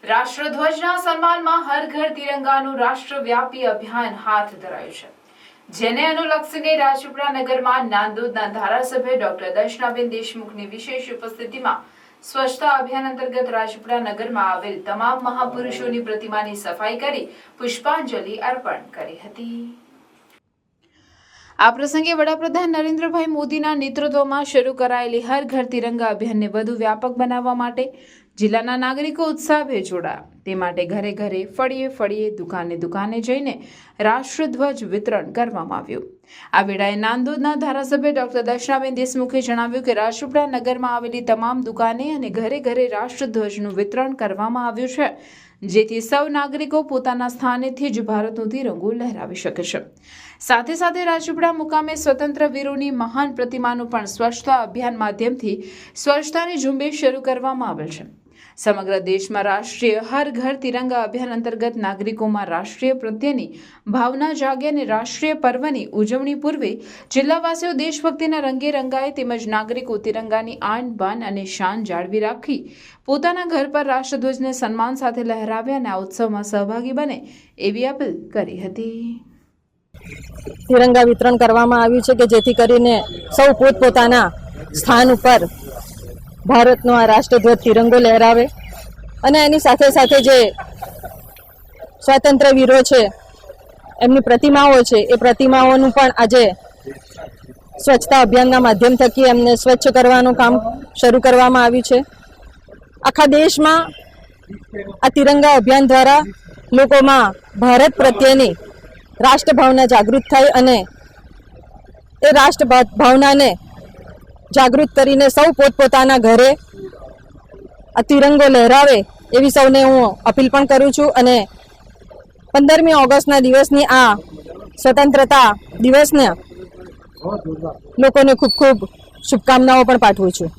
રાષ્ટ્રધ્વજના સન્માનમાં હર ઘર તિરંગાનું રાષ્ટ્રવ્યાપી અભિયાન હાથ ધરાયું છે, જેને અનુલક્ષીને રાજપીપળા નગરમાં નાંદોદના ધારાસભ્ય ડોક્ટર દર્શનાબેન દેશમુખની વિશેષ ઉપસ્થિતિમાં સ્વચ્છતા અભિયાન અંતર્ગત રાજપીપળા નગરમાં આવેલ તમામ મહાપુરુષોની પ્રતિમાની સફાઈ કરી પુષ્પાંજલિ અર્પણ કરી હતી। આ પ્રસંગે વડાપ્રધાન નરેન્દ્રભાઈ મોદીના નેતૃત્વમાં શરૂ કરાયેલી હર ઘર તિરંગા અભિયાનને વધુ વ્યાપક બનાવવા માટે જિલ્લાના નાગરિકો ઉત્સાહભેર જોડાયા। તે માટે ઘરે ઘરે, ફળીએ ફળીએ, દુકાને દુકાને જઈને રાષ્ટ્રધ્વજ વિતરણ કરવામાં આવ્યું। આ વેળાએ નાંદોદના ધારાસભ્ય ડોક્ટર દર્શનાબેન દેશમુખે જણાવ્યું કે રાજપીપળા નગરમાં આવેલી તમામ દુકાને અને ઘરે ઘરે રાષ્ટ્રધ્વજનું વિતરણ કરવામાં આવ્યું છે, જેથી સૌ નાગરિકો પોતાના સ્થાનેથી જ ભારતનો તિરંગો લહેરાવી શકે છે। સાથે સાથે રાજપીપળા મુકામે સ્વતંત્ર વીરોની મહાન પ્રતિમાનું પણ સ્વચ્છતા અભિયાન માધ્યમથી સ્વચ્છતાની ઝુંબેશ શરૂ કરવામાં આવેલ છે। સમગ્ર દેશમાં રાષ્ટ્રીય હર ઘર તિરંગા અભિયાન અંતર્ગત નાગરિકોમાં રાષ્ટ્રીય પ્રત્યેની ભાવના જાગે અને રાષ્ટ્રીય પર્વની ઉજવણી પૂર્વે જિલ્લાવાસીઓ દેશભક્તિના રંગે રંગાય, તેમજ નાગરિકો તિરંગાની આન બાન અને શાન જાળવી રાખી પોતાના ઘર પર રાષ્ટ્રધ્વજને સન્માન સાથે લહેરાવે અને આ ઉત્સવમાં સહભાગી બને એવી અપીલ કરી હતી। તિરંગા વિતરણ કરવામાં આવ્યું છે કે જેથી કરીને સૌ પોતપોતાના સ્થાન ઉપર ભારતનો આ રાષ્ટ્રધ્વજ તિરંગો લહેરાવે અને એની સાથે સાથે જે સ્વાતંત્ર્ય વીરો છે એમની પ્રતિમાઓ છે એ પ્રતિમાઓનું પણ આજે સ્વચ્છતા અભિયાનના માધ્યમ થકી એમને સ્વચ્છ કરવાનું કામ શરૂ કરવામાં આવ્યું છે। આખા દેશમાં આ તિરંગા અભિયાન દ્વારા લોકોમાં ભારત પ્રત્યેની રાષ્ટ્રભાવના જાગૃત થાય અને એ રાષ્ટ્રભાવનાને જાગૃત કરીને સૌ પોતપોતાના ઘરે આ તિરંગો લહેરાવે એવી સૌને હું અપીલ પણ કરું છું અને 15મી ઓગસ્ટના દિવસની આ સ્વતંત્રતા દિવસને લોકોને ખૂબ ખૂબ શુભકામનાઓ પણ પાઠવું છું।